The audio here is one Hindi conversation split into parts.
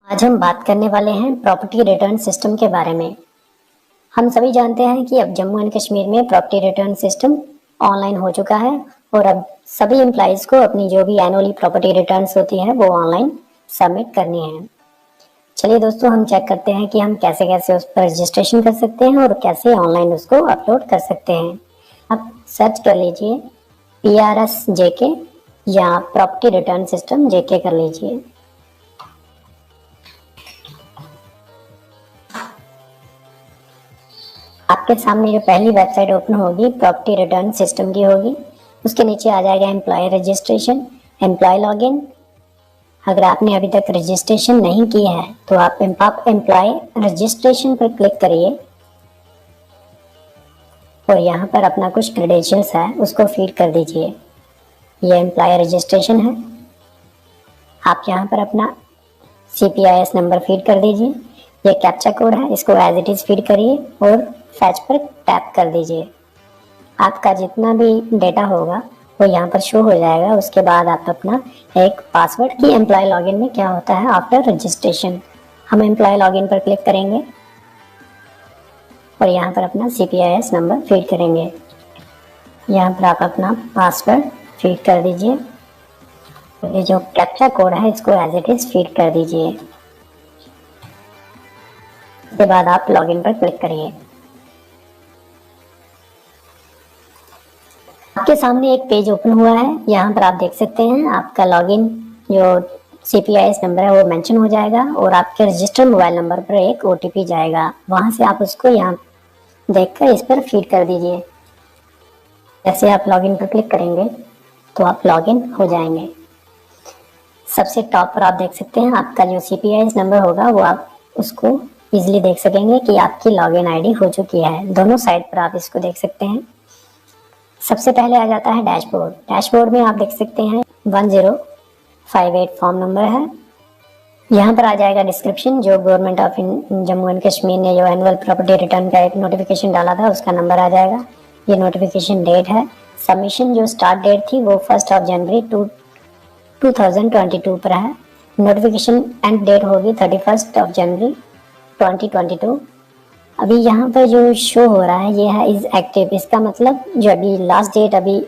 आज हम बात करने वाले हैं प्रॉपर्टी रिटर्न सिस्टम के बारे में। हम सभी जानते हैं कि अब जम्मू एंड कश्मीर में प्रॉपर्टी रिटर्न सिस्टम ऑनलाइन हो चुका है और अब सभी एम्प्लॉइज को अपनी जो भी एनुअली प्रॉपर्टी रिटर्न्स होती है वो ऑनलाइन सबमिट करनी है। चलिए दोस्तों, हम चेक करते हैं कि हम कैसे कैसे उस पर रजिस्ट्रेशन कर सकते हैं और कैसे ऑनलाइन उसको अपलोड कर सकते हैं। आप सर्च कर लीजिए PRS JK या प्रॉपर्टी रिटर्न सिस्टम JK कर लीजिए। आपके सामने जो पहली वेबसाइट ओपन होगी प्रॉपर्टी रिटर्न सिस्टम की होगी। उसके नीचे आ जाएगा एम्प्लॉय रजिस्ट्रेशन, एम्प्लॉय लॉगिन। अगर आपने अभी तक रजिस्ट्रेशन नहीं किया है तो आप एम्प्लॉय रजिस्ट्रेशन पर क्लिक करिए और यहाँ पर अपना कुछ क्रेडेंशियल्स है उसको फीड कर दीजिए। ये एम्प्लॉय रजिस्ट्रेशन है। आप यहाँ पर अपना CPIS नंबर फीड कर दीजिए। ये कैप्चा कोड है, इसको एज इट इज फीड करिए और फैच पर टैप कर दीजिए। आपका जितना भी डेटा होगा वो यहाँ पर शो हो जाएगा। उसके बाद आप अपना एक पासवर्ड की एम्प्लॉय लॉगिन में क्या होता है आफ्टर रजिस्ट्रेशन, हम एम्प्लॉय लॉगिन पर क्लिक करेंगे और यहाँ पर अपना CPIS नंबर फीड करेंगे। यहाँ पर आप अपना पासवर्ड फीड कर दीजिए। ये जो कैप्चा कोड है इसको एज इट इज फीड कर दीजिए। उसके बाद आप लॉगिन पर क्लिक करिए। आपके सामने एक पेज ओपन हुआ है। यहाँ पर आप देख सकते हैं आपका लॉगिन जो CPIS नंबर है वो मेंशन हो जाएगा और आपके रजिस्टर्ड मोबाइल नंबर पर एक OTP जाएगा। वहां से आप उसको यहाँ देखकर इस पर फीड कर दीजिए। जैसे आप लॉगिन पर क्लिक करेंगे तो आप लॉगिन हो जाएंगे। सबसे टॉप पर आप देख सकते हैं आपका जो CPIS नंबर होगा वो आप उसको इजीली देख सकेंगे कि आपकी लॉगिन ID हो चुकी है। दोनों साइड पर आप इसको देख सकते हैं। सबसे पहले आ जाता है डैशबोर्ड। डैशबोर्ड में आप देख सकते हैं 1058 फॉर्म नंबर है। यहाँ पर आ जाएगा डिस्क्रिप्शन, जो government of Jammu and Kashmir ने जो एनुअल प्रॉपर्टी रिटर्न का एक नोटिफिकेशन डाला था उसका नंबर आ जाएगा। ये नोटिफिकेशन डेट है। सबमिशन जो स्टार्ट डेट थी वो 1 जनवरी 2022 पर है। नोटिफिकेशन एंड डेट होगी 31 जनवरी 2022। अभी यहाँ पर जो शो हो रहा है ये है इज एक्टिव। इसका मतलब जो अभी लास्ट डेट अभी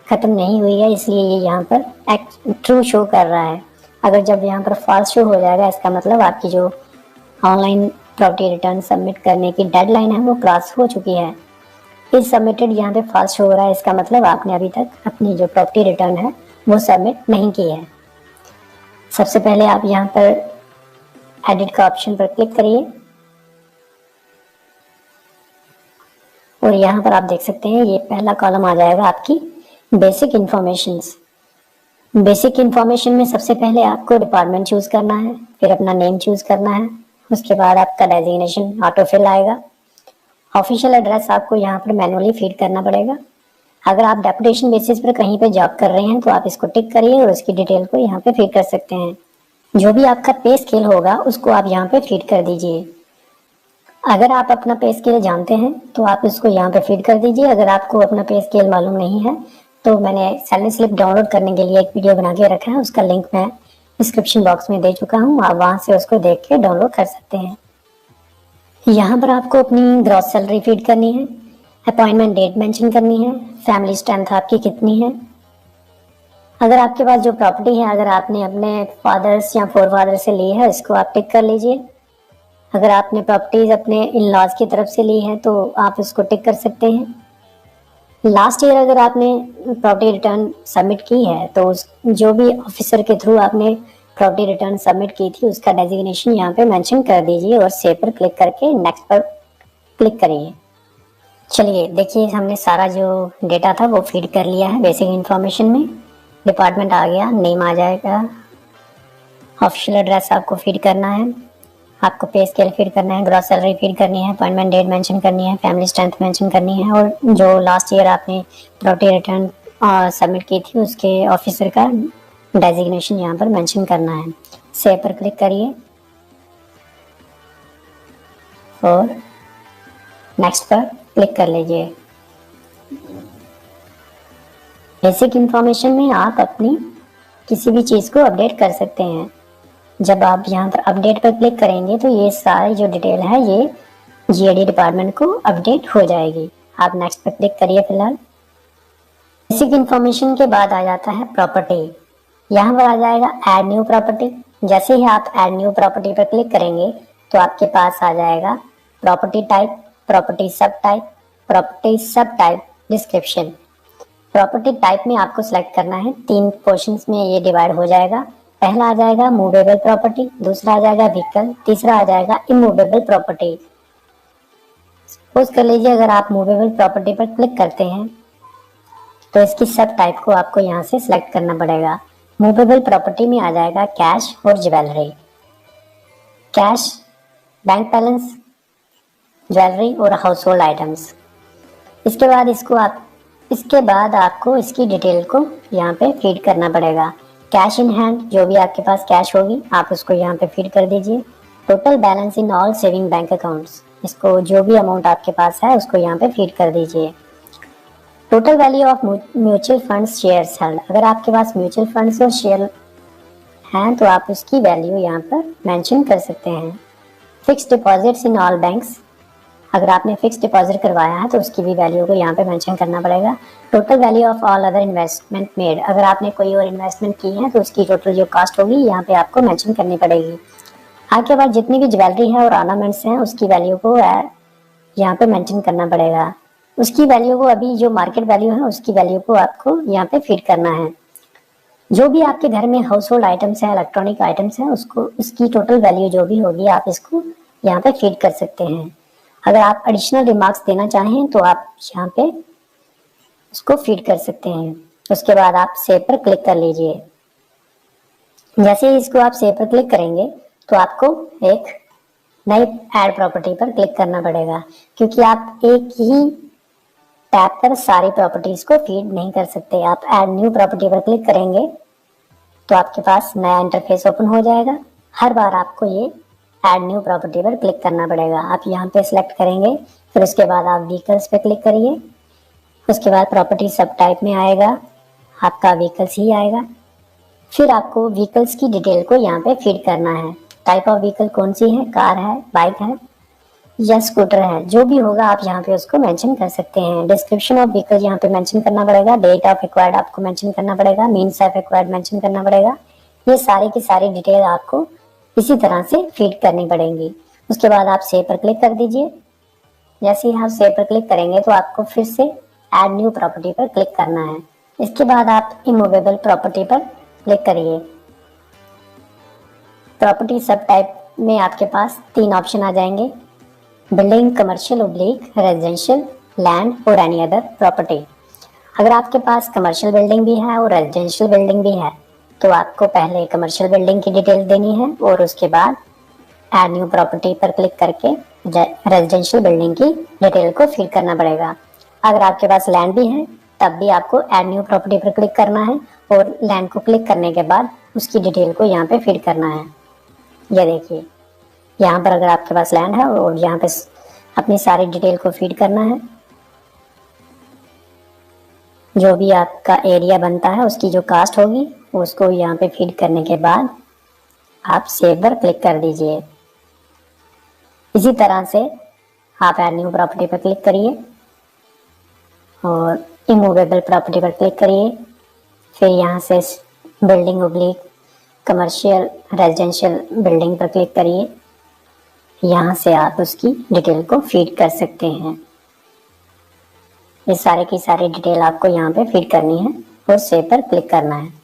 खत्म नहीं हुई है इसलिए ये यहाँ पर ट्रू शो कर रहा है। अगर जब यहाँ पर फॉल्स शो हो जाएगा इसका मतलब आपकी जो ऑनलाइन प्रॉपर्टी रिटर्न सबमिट करने की डेडलाइन है वो क्रॉस हो चुकी है। इस सबमिटेड यहाँ पे फॉल्स शो हो रहा है, इसका मतलब आपने अभी तक अपनी जो प्रॉपर्टी रिटर्न है वो सबमिट नहीं की है। सबसे पहले आप यहाँ पर एडिट का ऑप्शन पर क्लिक करिए और यहाँ पर आप देख सकते हैं ये पहला कॉलम आ जाएगा आपकी बेसिक इंफॉर्मेशंस। बेसिक इंफॉर्मेशन में सबसे पहले आपको डिपार्टमेंट चूज करना है, फिर अपना नेम चूज करना है। उसके बाद आपका डेजिग्नेशन ऑटोफिल आएगा। ऑफिशियल एड्रेस आपको यहाँ पर मैनुअली फीड करना पड़ेगा। अगर आप डेपुटेशन बेसिस पर कहीं पे जॉब कर रहे हैं तो आप इसको टिक करिए और उसकी डिटेल को यहाँ पे फीड कर सकते हैं। जो भी आपका पे स्केल होगा उसको आप यहाँ पे फीड कर दीजिए। अगर आप अपना पे स्केल जानते हैं तो आप इसको यहाँ पे फीड कर दीजिए। अगर आपको अपना पे स्केल मालूम नहीं है तो मैंने सैलरी स्लिप डाउनलोड करने के लिए एक वीडियो बना के रखा है, उसका लिंक मैं डिस्क्रिप्शन बॉक्स में दे चुका हूँ। आप वहां से उसको देख के डाउनलोड कर सकते हैं। यहाँ पर आपको अपनी ग्रॉस सैलरी फीड करनी है, अपॉइंटमेंट डेट मेंशन करनी है, फैमिली स्ट्रेंथ आपकी कितनी है। अगर आपके पास जो प्रॉपर्टी है अगर आपने अपने फादर्स या फोर फादर से ली है इसको आप टिक कर लीजिए। अगर आपने प्रॉपर्टीज अपने इन लॉज की तरफ से ली है तो आप इसको टिक कर सकते हैं। लास्ट ईयर अगर आपने प्रॉपर्टी रिटर्न सबमिट की है तो उस जो भी ऑफिसर के थ्रू आपने प्रॉपर्टी रिटर्न सबमिट की थी उसका डेजिग्नेशन यहाँ पे मेंशन कर दीजिए और सेव पर क्लिक करके नेक्स्ट पर क्लिक करिए। चलिए देखिए, हमने सारा जो डेटा था वो फीड कर लिया है बेसिक इंफॉर्मेशन में। डिपार्टमेंट आ गया, नेम आ जाएगा, ऑफिशियल एड्रेस आपको फीड करना है, आपको पे स्केल फीड करना है, ग्रॉस सैलरी फीड करनी है, अपॉइंटमेंट डेट मेंशन करनी है, फैमिली स्ट्रेंथ मेंशन करनी है और जो लास्ट ईयर आपने प्रॉपर्टी रिटर्न सबमिट की थी उसके ऑफिसर का डेजिग्नेशन यहाँ पर मेंशन करना है। सेव पर क्लिक करिए और नेक्स्ट पर क्लिक कर लीजिए। बेसिक इंफॉर्मेशन में आप अपनी किसी भी चीज़ को अपडेट कर सकते हैं। जब आप यहाँ पर अपडेट पर क्लिक करेंगे तो ये सारी जो डिटेल है ये जीएडी डिपार्टमेंट को अपडेट हो जाएगी। आप नेक्स्ट पर क्लिक करिए। फिलहाल बेसिक इन्फॉर्मेशन के बाद आ जाता है प्रॉपर्टी। यहाँ पर आ जाएगा ऐड न्यू प्रॉपर्टी। जैसे ही आप ऐड न्यू प्रॉपर्टी पर क्लिक करेंगे तो आपके पास आ जाएगा प्रॉपर्टी टाइप, प्रॉपर्टी सब टाइप, प्रॉपर्टी सब टाइप, डिस्क्रिप्शन। प्रॉपर्टी टाइप में आपको सिलेक्ट करना है। 3 पोर्शंस में ये डिवाइड हो जाएगा। पहला आ जाएगा मूवेबल प्रॉपर्टी, दूसरा आ जाएगा व्हीकल, तीसरा आ जाएगा इमूवेबल प्रॉपर्टी। सपोज कर लीजिए अगर आप मूवेबल प्रॉपर्टी पर क्लिक करते हैं तो इसकी सब टाइप को आपको यहाँ से सिलेक्ट करना पड़ेगा। मूवेबल प्रॉपर्टी में आ जाएगा कैश और jewellery. Cash, bank balance, jewellery और हाउस होल्ड आइटम्स। इसके बाद आपको इसकी डिटेल को यहाँ पे फीड करना पड़ेगा। कैश इन हैंड, जो भी आपके पास कैश होगी आप उसको यहाँ पे फीड कर दीजिए। Total balance in all saving bank accounts, इसको जो भी अमाउंट आपके पास है उसको यहाँ पे फीड कर दीजिए। Total value of mutual funds shares held, अगर आपके पास म्यूचुअल फंड्स और शेयर हैं तो आप उसकी वैल्यू यहाँ पर मेंशन कर सकते हैं। Fix deposits in all banks, अगर आपने फिक्स डिपॉजिट करवाया है तो उसकी भी वैल्यू को यहाँ पे मेंशन करना पड़ेगा। Total value of all other investment made, अगर आपने कोई और इन्वेस्टमेंट की है तो उसकी टोटल जो कॉस्ट होगी यहाँ पे आपको मेंशन करनी पड़ेगी। आगे बाद जितनी भी ज्वेलरी है और ऑर्नामेंट्स हैं उसकी वैल्यू को यहाँ पे मेंशन करना पड़ेगा। उसकी वैल्यू को, अभी जो मार्केट वैल्यू है उसकी वैल्यू को आपको यहाँ पे फीड करना है। जो भी आपके घर में हाउस होल्ड आइटम्स हैं, इलेक्ट्रॉनिक आइटम्स हैं, उसको उसकी टोटल वैल्यू जो भी होगी आप इसको यहाँ पे फीड कर सकते हैं। अगर आप एडिशनल रिमार्क्स देना चाहें तो आप यहाँ पे उसको फीड कर सकते हैं। उसके बाद आप सेव पर क्लिक कर लीजिए। जैसे ही इसको आप सेव पर क्लिक करेंगे तो आपको एक नई ऐड प्रॉपर्टी पर क्लिक करना पड़ेगा, क्योंकि आप एक ही टैब पर सारी प्रॉपर्टीज को फीड नहीं कर सकते। आप ऐड न्यू प्रॉपर्टी पर क्लिक करेंगे तो आपके पास नया इंटरफेस ओपन हो जाएगा। हर बार आपको ये ऐड न्यू प्रॉपर्टी पर क्लिक करना पड़ेगा। आप यहाँ पे सिलेक्ट करेंगे, फिर उसके बाद आप व्हीकल्स पे क्लिक करिए। उसके बाद प्रॉपर्टी सब टाइप में आएगा, आपका व्हीकल्स ही आएगा। फिर आपको व्हीकल्स की डिटेल को यहाँ पे फीड करना है। टाइप ऑफ व्हीकल कौन सी है, कार है, बाइक है या स्कूटर है, जो भी होगा आप यहाँ पे उसको मेंशन कर सकते हैं। डिस्क्रिप्शन ऑफ व्हीकल यहाँ पे मेंशन करना पड़ेगा। डेट ऑफ एक्वायर्ड आपको मेंशन करना पड़ेगा। मीन्स ऑफ एक्वायर्ड मेंशन करना पड़ेगा। ये सारी की सारी डिटेल आपको इसी तरह से फीड करनी पड़ेंगी। उसके बाद आप सेव पर क्लिक कर दीजिए। जैसे ही आप सेव पर क्लिक करेंगे तो आपको फिर से ऐड न्यू प्रॉपर्टी पर क्लिक करना है। इसके बाद आप इमूवेबल प्रॉपर्टी पर क्लिक करिए। प्रॉपर्टी सब टाइप में आपके पास 3 ऑप्शन आ जाएंगे, building, commercial oblique, residential, land और एनी अदर प्रॉपर्टी। अगर आपके पास कमर्शियल बिल्डिंग भी है और रेजिडेंशियल बिल्डिंग भी है तो आपको पहले कमर्शियल बिल्डिंग की डिटेल देनी है और उसके बाद ऐड न्यू प्रॉपर्टी पर क्लिक करके रेजिडेंशियल बिल्डिंग की डिटेल को फिल करना पड़ेगा। अगर आपके पास लैंड भी है तब भी आपको ऐड न्यू प्रॉपर्टी पर क्लिक करना है और लैंड को क्लिक करने के बाद उसकी डिटेल को यहाँ पे फिल करना है। ये देखिए यहाँ पर अगर आपके पास लैंड है और यहाँ पे अपनी सारी डिटेल को फीड करना है। जो भी आपका एरिया बनता है उसकी जो कास्ट होगी उसको यहाँ पे फीड करने के बाद आप सेव पर क्लिक कर दीजिए। इसी तरह से आप ऐड न्यू प्रॉपर्टी पर क्लिक करिए और इमूवेबल प्रॉपर्टी पर क्लिक करिए। फिर यहाँ से building oblique commercial residential building पर क्लिक करिए। यहाँ से आप उसकी डिटेल को फीड कर सकते हैं। ये सारे की सारी डिटेल आपको यहाँ पे फीड करनी है और सेव पर क्लिक करना है।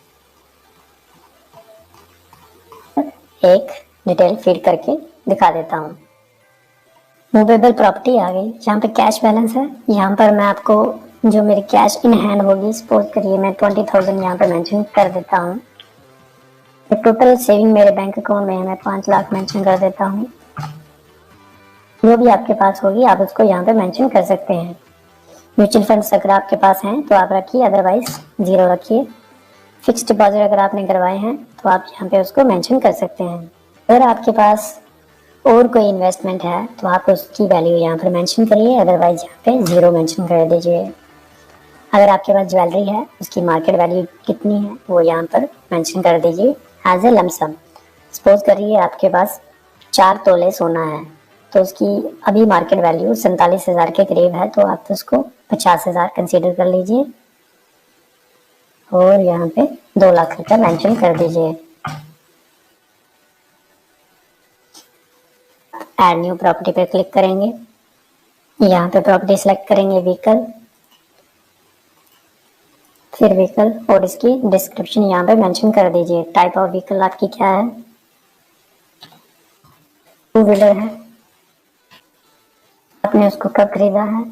एक डिटेल फीड करके दिखा देता हूँ। मूवेबल प्रॉपर्टी आ गई। यहाँ पे कैश बैलेंस है। यहाँ पर मैं आपको जो मेरी कैश इन हैंड होगी, सपोज करिए मैं 20,000 यहाँ पे मेंशन कर देता हूँ। टोटल सेविंग मेरे बैंक अकाउंट में है, मैं 5 लाख मेंशन कर देता हूँ। जो भी आपके पास होगी आप उसको यहाँ पे मेंशन कर सकते हैं। म्यूचुअल फंड्स अगर आपके पास हैं तो आप रखिए, अदरवाइज 0 रखिए। फिक्स डिपॉजिट अगर आपने करवाए हैं तो आप यहाँ पे उसको मेंशन कर सकते हैं। अगर आपके पास और कोई इन्वेस्टमेंट है तो आप उसकी वैल्यू यहाँ पर मेंशन करिए, अदरवाइज यहाँ पे 0 मेंशन कर दीजिए। अगर आपके पास ज्वेलरी है उसकी मार्केट वैल्यू कितनी है वो यहाँ पर मेंशन कर दीजिए एज ए लमसम। सपोज करिए आपके पास 4 तोले सोना है, तो उसकी अभी मार्केट वैल्यू 47,000 के करीब है, तो आप उसको 50,000 कंसीडर कर लीजिए और यहाँ पे 2 लाख रुपया मेंशन कर दीजिए। ऐड न्यू प्रॉपर्टी पे क्लिक करेंगे, यहाँ पे प्रॉपर्टी सेलेक्ट करेंगे व्हीकल, फिर व्हीकल और इसकी डिस्क्रिप्शन यहाँ पे मेंशन कर दीजिए। टाइप ऑफ व्हीकल आपकी क्या है, 2 व्हीलर है, आपने उसको कब खरीदा है,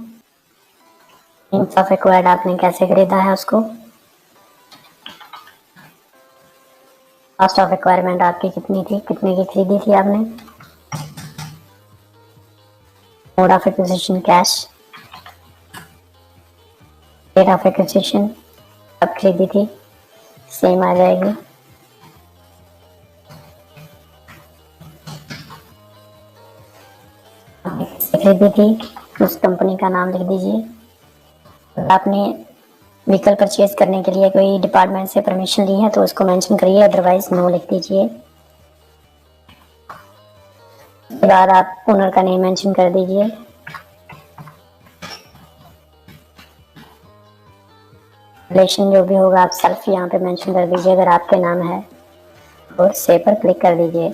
मीन्स ऑफ एक्वायर्ड आपने कैसे खरीदा है उसको, कॉस्ट ऑफ एक्वायरमेंट आपकी कितनी थी, कितने की खरीदी थी आपने, mode of acquisition cash, date of acquisition कब खरीदी थी, सेम आ जाएगी। खरीदी थी उस कंपनी का नाम लिख दीजिए। आपने व्हीकल परचेज करने के लिए कोई डिपार्टमेंट से परमिशन ली है तो उसको मेंशन करिए, अदरवाइज नो लिख दीजिए। उसके बाद आप ओनर का नेम मेंशन कर दीजिए। रिलेशन जो भी होगा आप सेल्फ यहाँ पे मेंशन कर दीजिए अगर आपके नाम है, और सेव पर क्लिक कर दीजिए।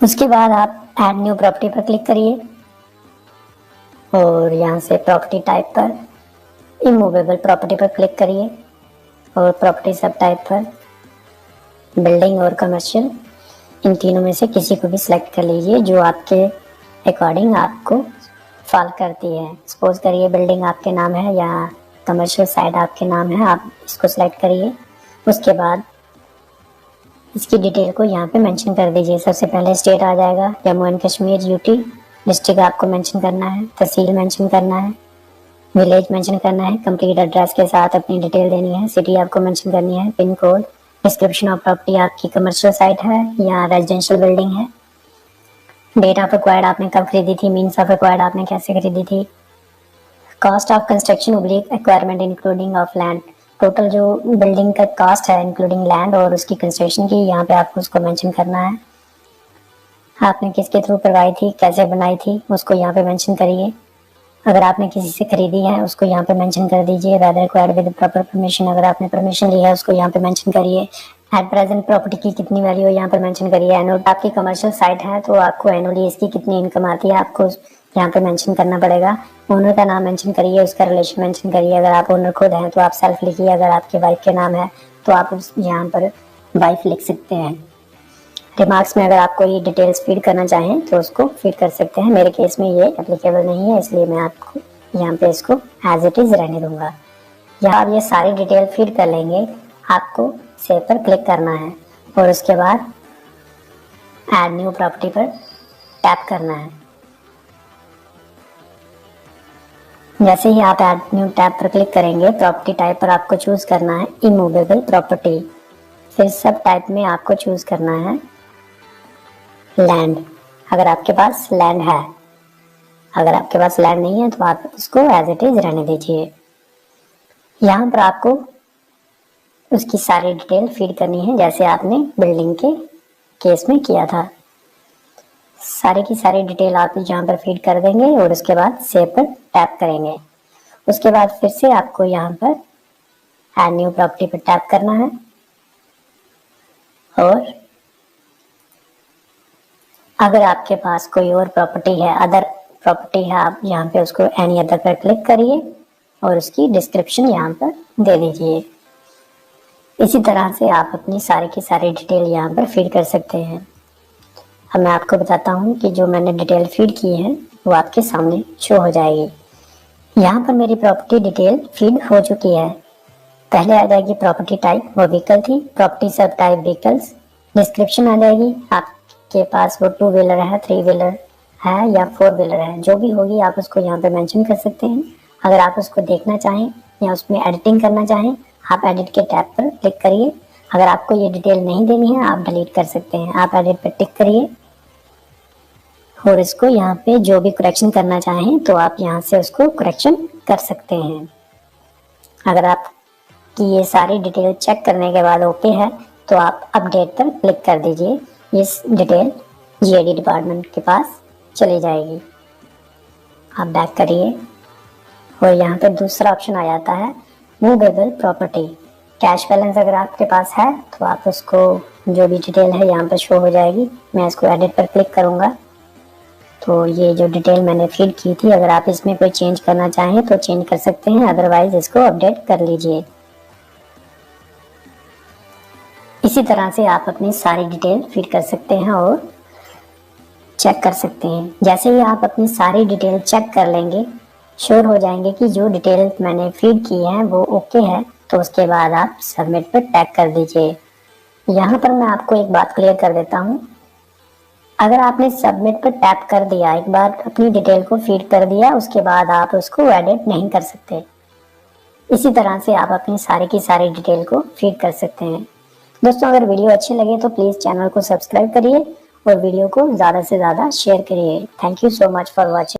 उसके बाद आप ऐड न्यू प्रॉपर्टी पर क्लिक करिए और यहाँ से प्रॉपर्टी टाइप पर इमूवेबल प्रॉपर्टी पर क्लिक करिए और प्रॉपर्टी सब टाइप पर बिल्डिंग और कमर्शियल, इन तीनों में से किसी को भी सिलेक्ट कर लीजिए जो आपके अकॉर्डिंग आपको फॉल करती है। सपोज करिए बिल्डिंग आपके नाम है या कमर्शियल साइड आपके नाम है, आप इसको सिलेक्ट करिए। उसके बाद इसकी डिटेल को यहाँ पे मेंशन कर दीजिए। सबसे पहले स्टेट आ जाएगा Jammu and Kashmir UT, district आपको मेंशन करना है, तहसील मेंशन करना है, विलेज मेंशन करना है, कंप्लीट एड्रेस के साथ अपनी डिटेल देनी है, सिटी आपको मेंशन करनी है, pin code, description of property आपकी कमर्शियल साइट है या रेजिडेंशियल बिल्डिंग है, डेट ऑफ एक्वायर्ड आपने कब खरीदी थी, मीन्स ऑफ एक्वायर्ड आपने कैसे खरीदी थी, cost of construction oblique acquirement including of land, total जो बिल्डिंग का कॉस्ट है इंक्लूडिंग लैंड और उसकी कंस्ट्रक्शन की, यहाँ पे आपको उसको मेंशन करना है। आपने किसके थ्रू करवाई थी, कैसे बनाई थी, उसको यहाँ पे मेंशन करिए। अगर आपने किसी से खरीदी है उसको यहाँ पे मेंशन कर दीजिए। Whether acquired with proper permission, अगर आपने परमिशन ली है उसको यहाँ पे मेंशन करिए। एट प्रेजेंट प्रॉपर्टी की कितनी वैल्यू है यहाँ पर मेंशन करिए। एनुअल आपकी कमर्शियल साइट है तो आपको एनुअली इसकी कितनी इनकम आती है आपको यहाँ पे मेंशन करना पड़ेगा। ओनर का नाम मेंशन करिए, उसका रिलेशन मेंशन करिए। अगर आप ओनर खुद हैं तो आप सेल्फ लिखिए, अगर आपकी वाइफ के नाम है तो आप यहाँ पर वाइफ लिख सकते हैं। रिमार्क्स में अगर आपको ये डिटेल्स फीड करना चाहें तो उसको फीड कर सकते हैं। मेरे केस में ये एप्लीकेबल नहीं है इसलिए मैं आपको यहाँ पे इसको एज इट इज रहने दूंगा। यहाँ आप ये सारी डिटेल फीड कर लेंगे, आपको सेव पर क्लिक करना है और उसके बाद ऐड न्यू प्रॉपर्टी पर टैप करना है। जैसे ही आप ऐड न्यू टैब पर क्लिक करेंगे, प्रॉपर्टी टाइप पर आपको चूज करना है इमूवेबल प्रॉपर्टी, फिर सब टाइप में आपको चूज करना है लैंड, अगर आपके पास लैंड है। अगर आपके पास लैंड नहीं है तो आप इसको एज इट इज रहने दीजिए। यहाँ पर आपको उसकी सारी डिटेल फीड करनी है जैसे आपने बिल्डिंग के केस में किया था। सारी की सारी डिटेल आप यहाँ पर फीड कर देंगे और उसके बाद सेव पर टैप करेंगे। उसके बाद फिर से आपको यहाँ पर ऐड न्यू प्रॉपर्टी पर टैप करना है और अगर आपके पास कोई और प्रॉपर्टी है, अदर प्रॉपर्टी है, आप यहाँ पे उसको एनी अदर पर क्लिक करिए और उसकी डिस्क्रिप्शन यहाँ पर दे दीजिए। इसी तरह से आप अपनी सारी की सारी डिटेल यहाँ पर फीड कर सकते हैं। अब मैं आपको बताता हूँ कि जो मैंने डिटेल फीड की है वो आपके सामने शो हो जाएगी। यहाँ पर मेरी प्रॉपर्टी डिटेल फीड हो चुकी है। पहले आ जाएगी प्रॉपर्टी टाइप, वो व्हीकल थी, प्रॉपर्टी सब टाइप व्हीकल्स, डिस्क्रिप्शन आ जाएगी, आपके पास वो 2 व्हीलर है, 3 व्हीलर है या 4 व्हीलर है, जो भी होगी आप उसको यहाँ पे मेंशन कर सकते हैं। अगर आप उसको देखना चाहें या उसमें एडिटिंग करना चाहें, आप एडिट के टैब पर क्लिक करिए। अगर आपको ये डिटेल नहीं देनी है आप डिलीट कर सकते हैं। आप एडिट पर टिक करिए और इसको यहाँ पे जो भी करेक्शन करना चाहें तो आप यहाँ से उसको करेक्शन कर सकते हैं। अगर आप कि ये सारी डिटेल चेक करने के बाद ओके है तो आप अपडेट पर क्लिक कर दीजिए। इस डिटेल जीएडी डिपार्टमेंट के पास चली जाएगी। आप बैक करिए और यहाँ पे दूसरा ऑप्शन आ जाता है मूवेबल प्रॉपर्टी। कैश बैलेंस अगर आपके पास है तो आप उसको जो भी डिटेल है यहाँ पर शो हो जाएगी। मैं इसको एडिट पर क्लिक करूँगा तो ये जो डिटेल मैंने फीड की थी, अगर आप इसमें कोई चेंज करना चाहें तो चेंज कर सकते हैं, अदरवाइज इसको अपडेट कर लीजिए। इसी तरह से आप अपनी सारी डिटेल फीड कर सकते हैं और चेक कर सकते हैं। जैसे ही आप अपनी सारी डिटेल चेक कर लेंगे, श्योर हो जाएंगे कि जो डिटेल मैंने फीड की है वो ओके है, तो उसके बाद आप सबमिट पर टैग कर दीजिए। यहाँ पर मैं आपको एक बात क्लियर कर देता हूँ, अगर आपने सबमिट पर टैप कर दिया, एक बार अपनी डिटेल को फीड कर दिया, उसके बाद आप उसको एडिट नहीं कर सकते। इसी तरह से आप अपनी सारी की सारी डिटेल को फीड कर सकते हैं। दोस्तों, अगर वीडियो अच्छी लगे तो प्लीज़ चैनल को सब्सक्राइब करिए और वीडियो को ज़्यादा से ज़्यादा शेयर करिए। Thank you so much for watching.